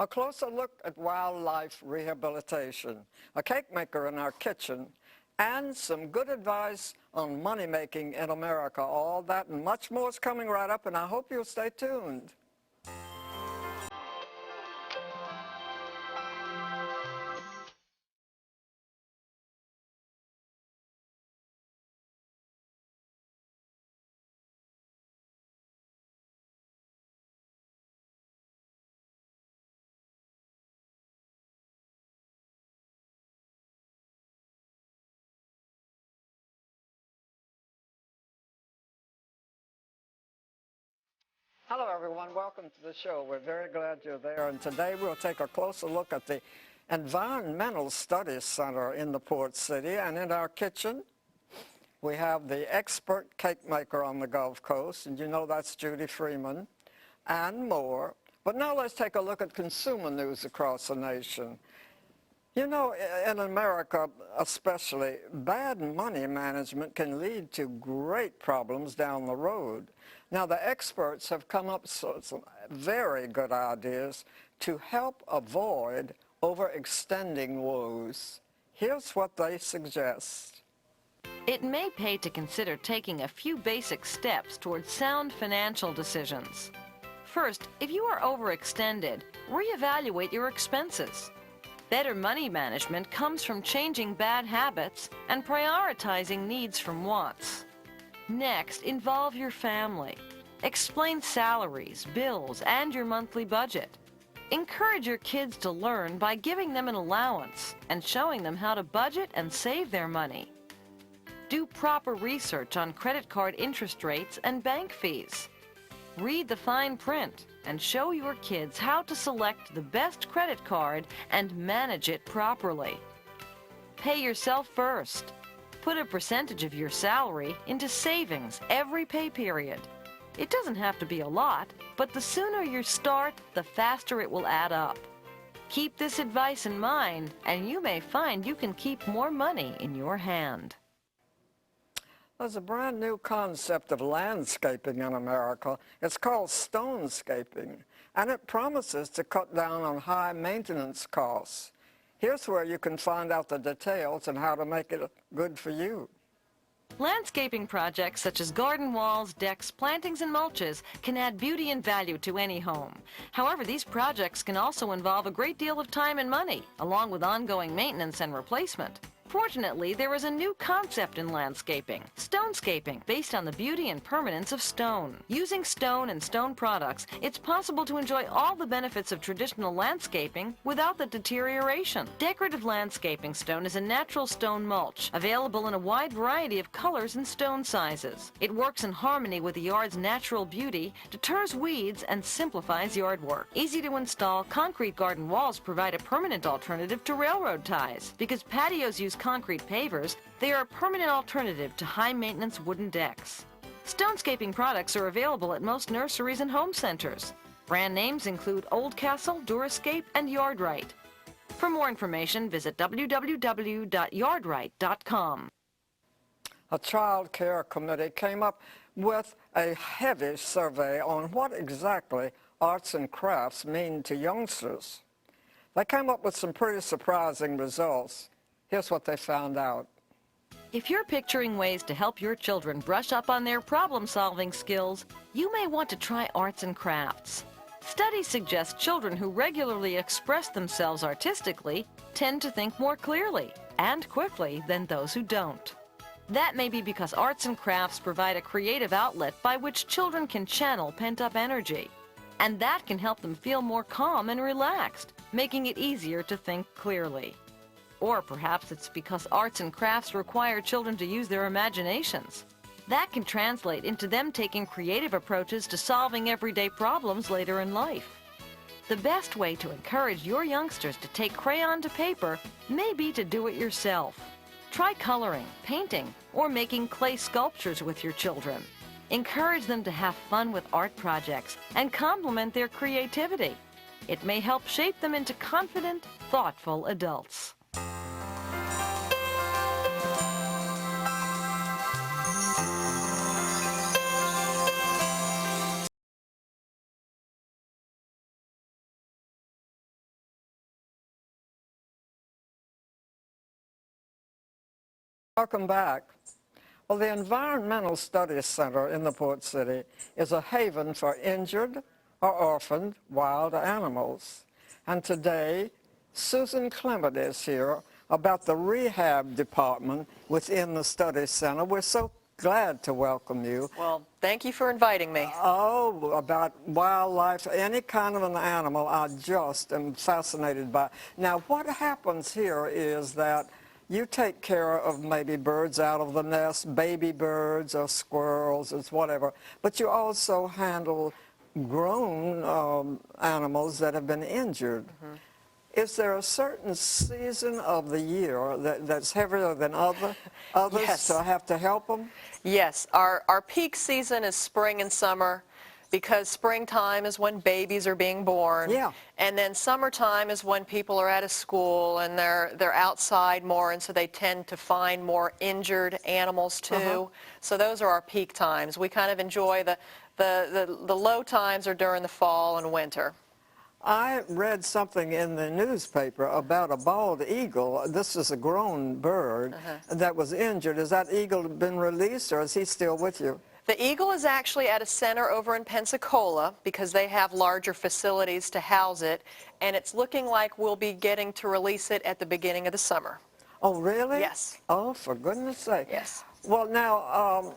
A closer look at wildlife rehabilitation, a cake maker in our kitchen, and some good advice on money making in America. All that and much more is coming right up, and I hope you'll stay tuned. Hello everyone, welcome to the show. We're very glad you're there, and today we'll take a closer look at the Environmental Studies Center in the Port City. And in our kitchen we have the expert cake maker on the Gulf Coast, and you know that's Judy Freeman, and more. But now let's take a look at consumer news across the nation. You know, in America especially, bad money management can lead to great problems down the road. Now, the experts have come up with some very good ideas to help avoid overextending woes. Here's what they suggest. It may pay to consider taking a few basic steps towards sound financial decisions. First, if you are overextended, reevaluate your expenses. Better money management comes from changing bad habits and prioritizing needs from wants. Next, involve your family. Explain salaries, bills, and your monthly budget. Encourage your kids to learn by giving them an allowance and showing them how to budget and save their money. Do proper research on credit card interest rates and bank fees. Read the fine print and show your kids how to select the best credit card and manage it properly. Pay yourself first. Put a percentage of your salary into savings every pay period. It doesn't have to be a lot, but the sooner you start, the faster it will add up. Keep this advice in mind, and you may find you can keep more money in your hand. There's a brand new concept of landscaping in America. It's called stonescaping, and it promises to cut down on high maintenance costs. Here's where you can find out the details and how to make it good for you. Landscaping projects such as garden walls, decks, plantings, and mulches can add beauty and value to any home. However, these projects can also involve a great deal of time and money, along with ongoing maintenance and replacement. Fortunately, there is a new concept in landscaping, stonescaping, based on the beauty and permanence of stone. Using stone and stone products, it's possible to enjoy all the benefits of traditional landscaping without the deterioration. Decorative landscaping stone is a natural stone mulch, available in a wide variety of colors and stone sizes. It works in harmony with the yard's natural beauty, deters weeds, and simplifies yard work. Easy to install, concrete garden walls provide a permanent alternative to railroad ties. Because patios use concrete pavers, they are a permanent alternative to high-maintenance wooden decks. Stonescaping products are available at most nurseries and home centers. Brand names include Oldcastle, Durascape, and Yardrite. For more information, visit www.yardrite.com. A child care committee came up with a heavy survey on what exactly arts and crafts mean to youngsters. They came up with some pretty surprising results. Here's what they found out. If you're picturing ways to help your children brush up on their problem-solving skills, you may want to try arts and crafts. Studies suggest children who regularly express themselves artistically tend to think more clearly and quickly than those who don't. That may be because arts and crafts provide a creative outlet by which children can channel pent-up energy. And that can help them feel more calm and relaxed, making it easier to think clearly. Or perhaps it's because arts and crafts require children to use their imaginations. That can translate into them taking creative approaches to solving everyday problems later in life. The best way to encourage your youngsters to take crayon to paper may be to do it yourself. Try coloring, painting, or making clay sculptures with your children. Encourage them to have fun with art projects and complement their creativity. It may help shape them into confident, thoughtful adults. Welcome back. Well, the Environmental Studies Center in the Port City is a haven for injured or orphaned wild animals. And today, Susan Clement is here about the rehab department within the Studies Center. We're so glad to welcome you. Well, thank you for inviting me. Oh, about wildlife, any kind of an animal, I just am fascinated by. Now, what happens here is that you take care of maybe birds out of the nest, baby birds or squirrels or whatever, but you also handle grown animals that have been injured. Mm-hmm. Is there a certain season of the year that's heavier than others Yes. to have to help them? Yes, our peak season is spring and summer because springtime is when babies are being born. Yeah. And then summertime is when people are out of school and they're outside more, and so they tend to find more injured animals too. So those are our peak times. We kind of enjoy the low times are during the fall and winter. I read something in the newspaper about a bald eagle. This is a grown bird that was injured. Has that eagle been released, or is he still with you? The eagle is actually at a center over in Pensacola because they have larger facilities to house it, and it's looking like we'll be getting to release it at the beginning of the summer. Oh, really? Yes. Oh, for goodness sake. Yes. Well, now,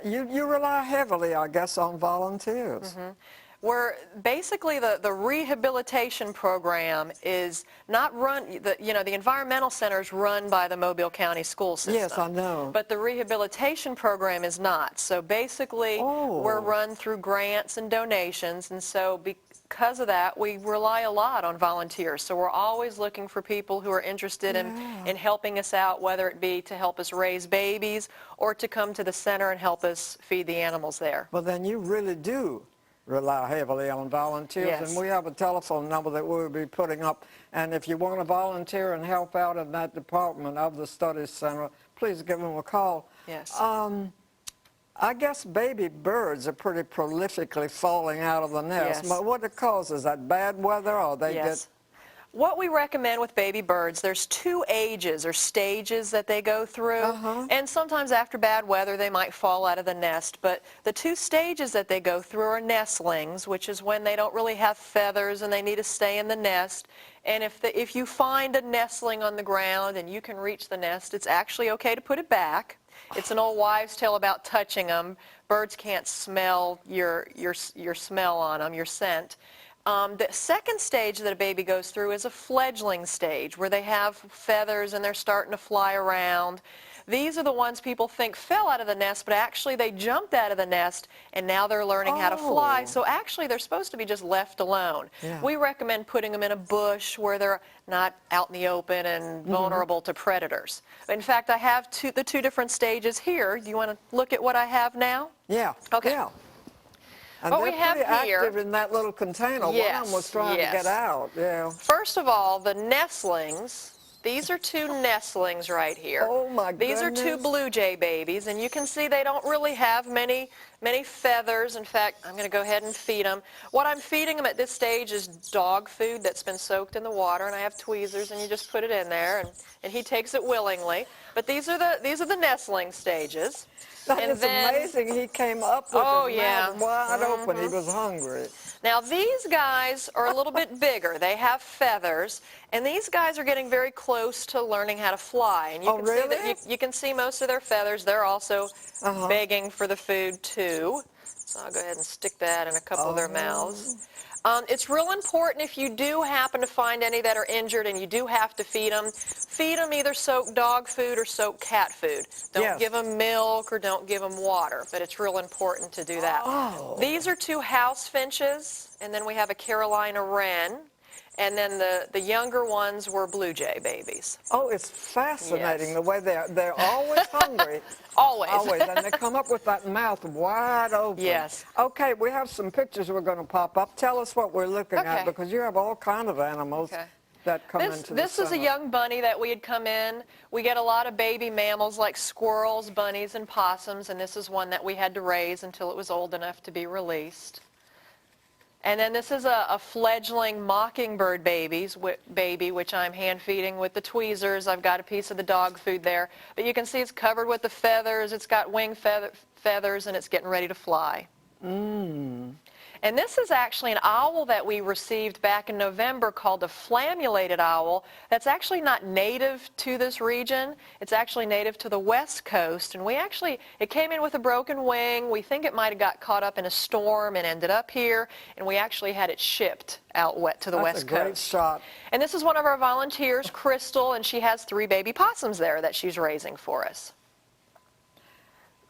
you rely heavily, I guess, on volunteers. We're basically the rehabilitation program is not run, the environmental center is run by the Mobile County School System. Yes, I know. But the rehabilitation program is not. So basically, we're run through grants and donations, and so because of that, we rely a lot on volunteers. So we're always looking for people who are interested in helping us out, whether it be to help us raise babies or to come to the center and help us feed the animals there. Well, then you really do rely heavily on volunteers. Yes. And we have a telephone number that we'll be putting up. And if you want to volunteer and help out in that department of the Studies Center, please give them a call. Yes. I guess baby birds are pretty prolifically falling out of the nest. Yes. But what it causes, that bad weather, or they Yes. What we recommend with baby birds, there's 2 ages or stages that they go through. And sometimes after bad weather, they might fall out of the nest. But the 2 stages that they go through are nestlings, which is when they don't really have feathers and they need to stay in the nest. And if you find a nestling on the ground and you can reach the nest, it's actually okay to put it back. It's an old wives' tale about touching them. Birds can't smell your smell on them, your scent. The second stage that a baby goes through is a fledgling stage where they have feathers and they're starting to fly around. These are the ones people think fell out of the nest, but actually they jumped out of the nest and now they're learning how to fly. So actually they're supposed to be just left alone. Yeah. We recommend putting them in a bush where they're not out in the open and vulnerable to predators. In fact, I have the 2 different stages here. Do you want to look at what I have now? Yeah. Okay. Yeah. And What they're we have pretty here- active in that little container. One of them was trying to get out. Yeah. First of all, the nestlings, these are 2 nestlings right here. Oh, my These are 2 goodness. blue jay babies, and you can see they don't really have many feathers. In fact, I'm going to go ahead and feed them. What I'm feeding them at this stage is dog food that's been soaked in the water, and I have tweezers, and you just put it in there, and he takes it willingly. But these are the nestling stages. That And is then- amazing. He came up with his mouth wide open. He was hungry. Now these guys are a little bit bigger. They have feathers, and these guys are getting very close to learning how to fly. And you can see that you can see most of their feathers. They're also begging for the food too. So I'll go ahead and stick that in a couple of their mouths. It's real important if you do happen to find any that are injured and you do have to feed them either soaked dog food or soaked cat food. Don't give them milk or don't give them water, but it's real important to do that. These are 2 house finches, and then we have a Carolina wren, and then the younger ones were blue jay babies. Oh, it's fascinating Yes. the way they're always hungry. Always. Always, and they come up with that mouth wide open. Yes. Okay, we have some pictures we're going to pop up. Tell us what we're looking at, Okay. because you have all kind of animals that come into the This is a center. young bunny that we had come in. We get a lot of baby mammals like squirrels, bunnies, and possums, and this is one that we had to raise until it was old enough to be released. And then this is a fledgling mockingbird baby, which I'm hand feeding with the tweezers. I've got a piece of the dog food there. But you can see it's covered with the feathers. It's got wing feathers, and it's getting ready to fly. And this is actually an owl that we received back in November called a flammulated owl. That's actually not native to this region. It's actually native to the West Coast. And it came in with a broken wing. We think it might have got caught up in a storm and ended up here. And we actually had it shipped out to the West Coast. That's a great shot. And this is one of our volunteers, Crystal, and she has 3 baby possums there that she's raising for us.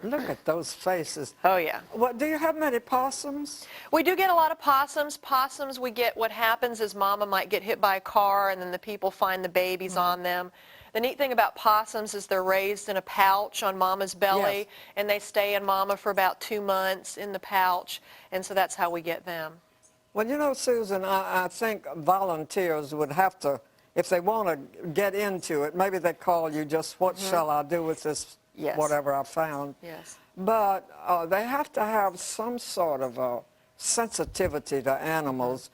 Look at those faces. Oh, yeah. What, do you have many possums? We do get a lot of possums. Possums, what happens is mama might get hit by a car and then the people find the babies on them. The neat thing about possums is they're raised in a pouch on mama's belly, and they stay in mama for about 2 months in the pouch, and so that's how we get them. Well, you know, Susan, I think volunteers would have to, if they want to get into it, maybe they call you just, what shall I do with this? Yes. Whatever I found. Yes. But they have to have some sort of a sensitivity to animals.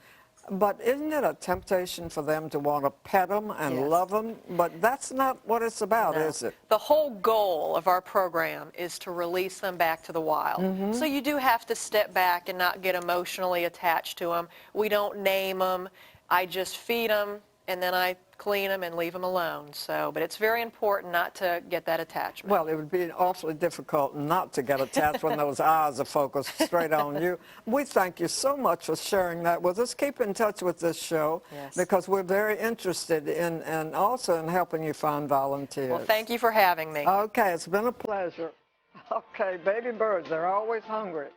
But isn't it a temptation for them to want to pet them and love them? But that's not what it's about, is it? The whole goal of our program is to release them back to the wild. So you do have to step back and not get emotionally attached to them. We don't name them. I just feed them, and then I clean them and leave them alone. But it's very important not to get that attachment. Well, it would be awfully difficult not to get attached when those eyes are focused straight on you. We thank you so much for sharing that with us. Keep in touch with this show because we're very interested in and also in helping you find volunteers. Well, thank you for having me. Okay, it's been a pleasure. Okay, baby birds, they're always hungry.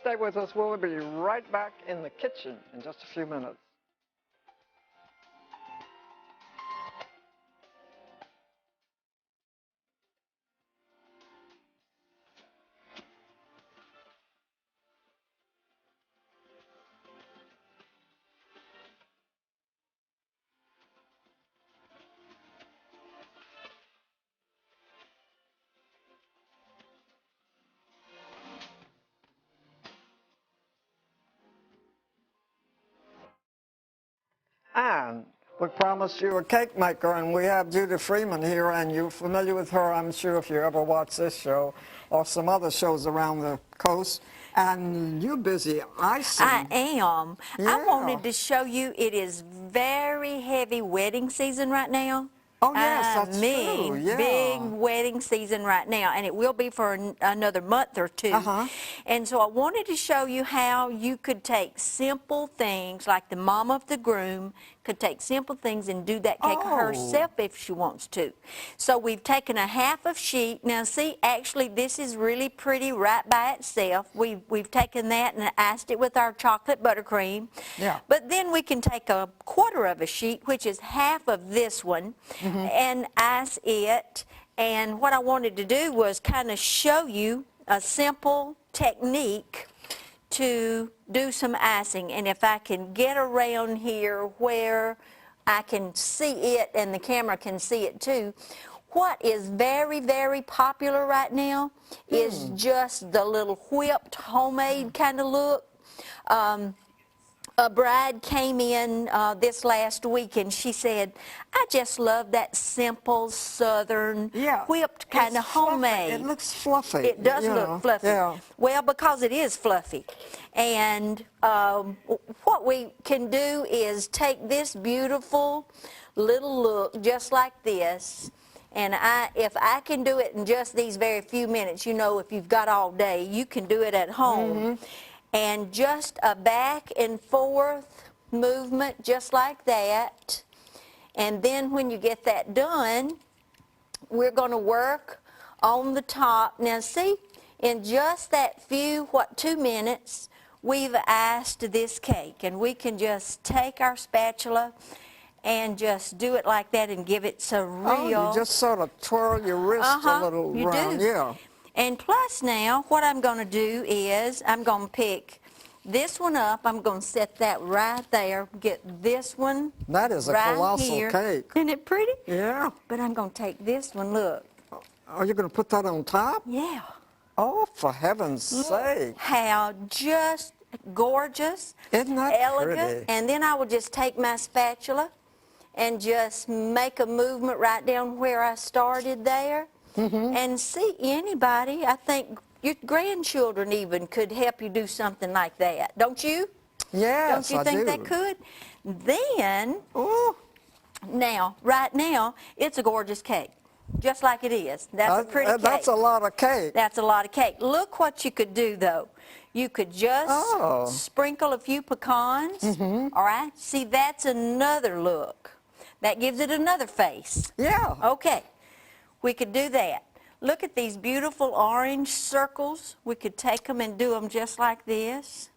Stay with us. We'll be right back in the kitchen in just a few minutes. And we promised you a cake maker, and we have Judy Freeman here, and you're familiar with her, I'm sure, if you ever watch this show or some other shows around the coast. And you're busy icing. I am. Yeah. I wanted to show you it is very heavy wedding season right now. Oh, yes, that's true. Yeah. Big wedding season right now, and it will be for another month or two. And so I wanted to show you how you could take simple things, like the mom of the groom could take simple things and do that cake herself if she wants to. So we've taken a half of sheet. Now see, actually this is really pretty right by itself. We've taken that and iced it with our chocolate buttercream. Yeah. But then we can take a quarter of a sheet, which is half of this one, and ice it. And what I wanted to do was kind of show you a simple technique to do some icing. And if I can get around here where I can see it and the camera can see it too, what is very, very popular right now is just the little whipped homemade kind of look. A bride came in this last week and she said, I just love that simple southern whipped kind of homemade. It looks fluffy. It does look fluffy. Yeah. Well, because it is fluffy. And what we can do is take this beautiful little look just like this, and if I can do it in just these very few minutes, you know, if you've got all day, you can do it at home. And just a back and forth movement just like that. And then when you get that done, we're going to work on the top. Now see, in just that few, 2 minutes, we've iced this cake. And we can just take our spatula and just do it like that and give it some real... Oh, you just sort of twirl your wrist a little round. Yeah. And plus now, what I'm going to do is I'm going to pick this one up. I'm going to set that right there. Get this one That is a right colossal here. cake. Isn't it pretty? Yeah. But I'm going to take this one, look. Are you going to put that on top? Yeah. Oh, for heaven's sake. How just gorgeous, Isn't that elegant, pretty? and then I will just take my spatula and just make a movement right down where I started there. And see, anybody, I think your grandchildren even could help you do something like that. Don't you? Don't Yes, you I think do. that could? Then, Ooh, right now, it's a gorgeous cake, just like it is. That's a pretty cake. that's a lot of cake. That's a lot of cake. Look what you could do, though. You could just Oh. sprinkle a few pecans. All right? See, that's another look. That gives it another face. Yeah. Okay, we could do that. Look at these beautiful orange circles. We could take them and do them just like this,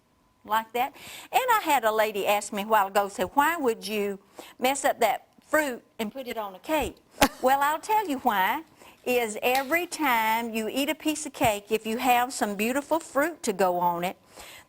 like that. And I had a lady ask me a while ago, said, why would you mess up that fruit and put it on a cake? Well, I'll tell you why. Is every time you eat a piece of cake, if you have some beautiful fruit to go on it,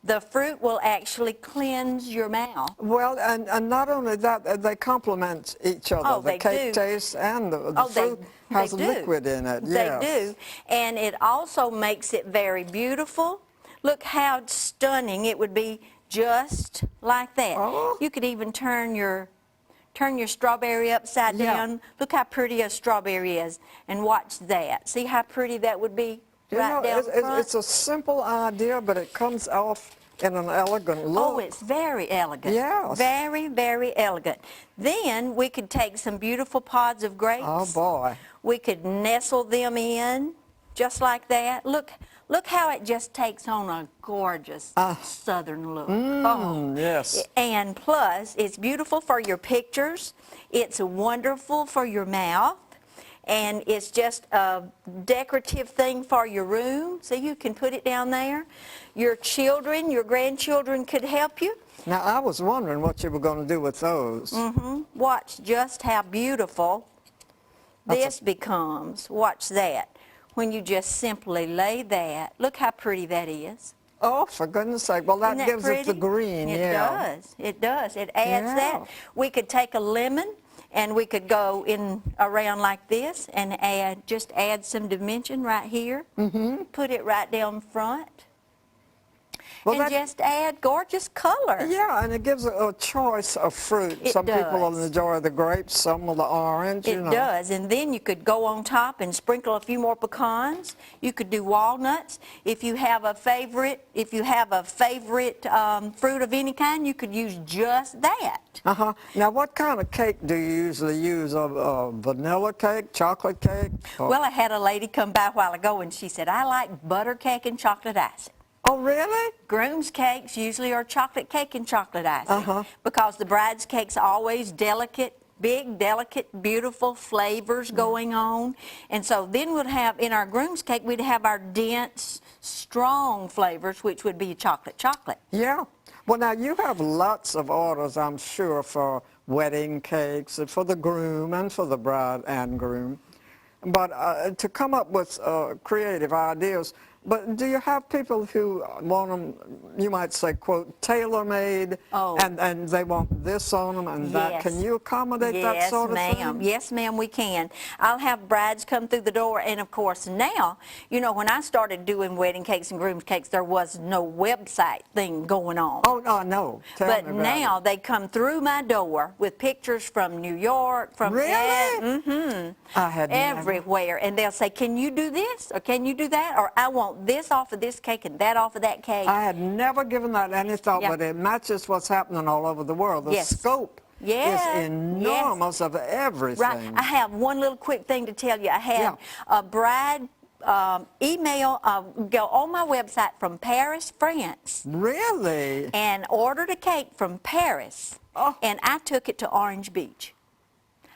the fruit will actually cleanse your mouth. Well, and not only that, they complement each other. Oh, the they cake do. taste and the Oh, fruit has they do. liquid in it. Yes. They do. And it also makes it very beautiful. Look how stunning it would be just like that. Oh. You could even turn your strawberry upside Yeah. down. Look how pretty a strawberry is. And watch that. See how pretty that would be You right know, down front? it's a simple idea, but it comes off in an elegant look. Oh, it's very elegant. Yes. Very, very elegant. Then we could take some beautiful pods of grapes. Oh, boy. We could nestle them in just like that. Look how it just takes on a gorgeous southern look. Yes. And plus, it's beautiful for your pictures. It's wonderful for your mouth. And it's just a decorative thing for your room, so you can put it down there. Your children, your grandchildren could help you. Now, I was wondering what you were going to do with those. Watch just how beautiful this becomes. Watch that. When you just simply lay that, look how pretty that is. Oh, for goodness sake. Well, that Isn't gives it the pretty? green, It yeah. does. It does. It adds Yeah. that. We could take a lemon and we could go in around like this and just add some dimension right here. Put it right down front. Well, And just add gorgeous color. Yeah, and it gives a choice of fruit. It Some people will does. enjoy the grapes, some will the orange, you It know. does, and then you could go on top and sprinkle a few more pecans. You could do walnuts. If you have a favorite, fruit of any kind, you could use just that. Now, what kind of cake do you usually use? A vanilla cake, chocolate cake? Or- Well, I had a lady come by a while ago, and she said, I like butter cake and chocolate icing. Oh, really? Groom's cakes usually are chocolate cake and chocolate icing because the bride's cake's always delicate, big, delicate, beautiful flavors going on. And so then we'd have, in our groom's cake, we'd have our dense, strong flavors, which would be chocolate. Yeah. Well, now, you have lots of orders, I'm sure, for wedding cakes, and for the groom and for the bride and groom. But to come up with creative ideas, but do you have people who want them, you might say, quote, tailor-made, and they want this on them and that? Can you accommodate that sort of thing? Yes, ma'am, we can. I'll have brides come through the door, and of course now, you know, when I started doing wedding cakes and groom's cakes, there was no website thing going on. Oh, no. Tell But me about now it. they come through my door with pictures from New York, from Really? I had never. everywhere, and they'll say, "Can you do this?" or "Can you do that?" or "I want this off of this cake and that off of that cake." I had never given that any thought, Yeah. but it matches what's happening all over the world. The Yes. scope Yes. is enormous of everything. Right. I have one little quick thing to tell you. I had Yeah. a bride go on my website from Paris, France, Really? and ordered a cake from Paris, and I took it to Orange Beach.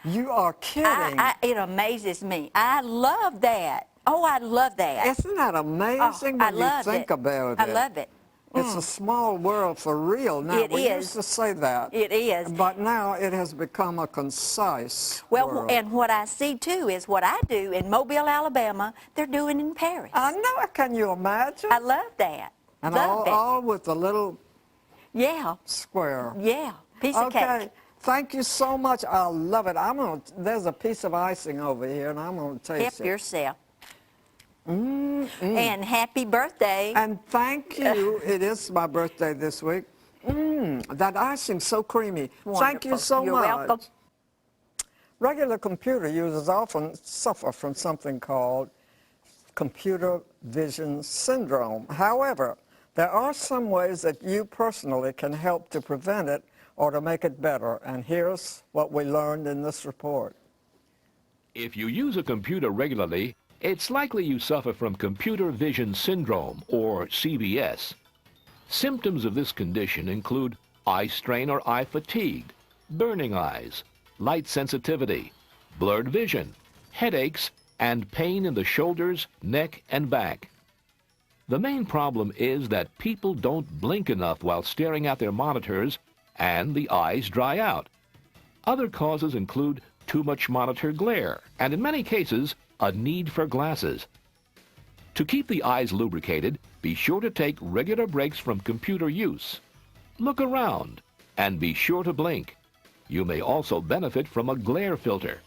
You are kidding. It amazes me. I love that. Oh, I love that. Isn't that amazing I when love you think it. about it? I love it. It's a small world for real now. It we is. used to say that. It is. But now it has become a concise world. And what I see too is what I do in Mobile, Alabama, they're doing in Paris. I know. Can you imagine? I love that. And love it. all with a little Yeah. square. Yeah. Piece of Okay. cake. Thank you so much. I love it. There's a piece of icing over here, and I'm going to taste Help it. yourself. And happy birthday. And thank you. It is my birthday this week. That icing's so creamy. Thank you Wonderful. so You're much. welcome. Regular computer users often suffer from something called computer vision syndrome. However, there are some ways that you personally can help to prevent it or to make it better. And here's what we learned in this report. If you use a computer regularly, it's likely you suffer from computer vision syndrome, or CVS. Symptoms of this condition include eye strain or eye fatigue, burning eyes, light sensitivity, blurred vision, headaches, and pain in the shoulders, neck, and back. The main problem is that people don't blink enough while staring at their monitors, and the eyes dry out. Other causes include too much monitor glare, and in many cases, a need for glasses. To keep the eyes lubricated, be sure to take regular breaks from computer use. Look around, and be sure to blink. You may also benefit from a glare filter.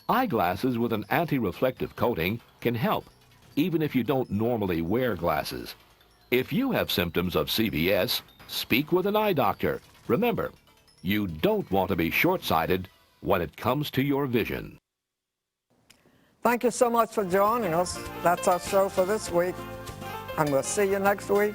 Eyeglasses with an anti-reflective coating can help, even if you don't normally wear glasses. If you have symptoms of CVS, speak with an eye doctor. Remember, you don't want to be short-sighted when it comes to your vision. Thank you so much for joining us. That's our show for this week, and we'll see you next week.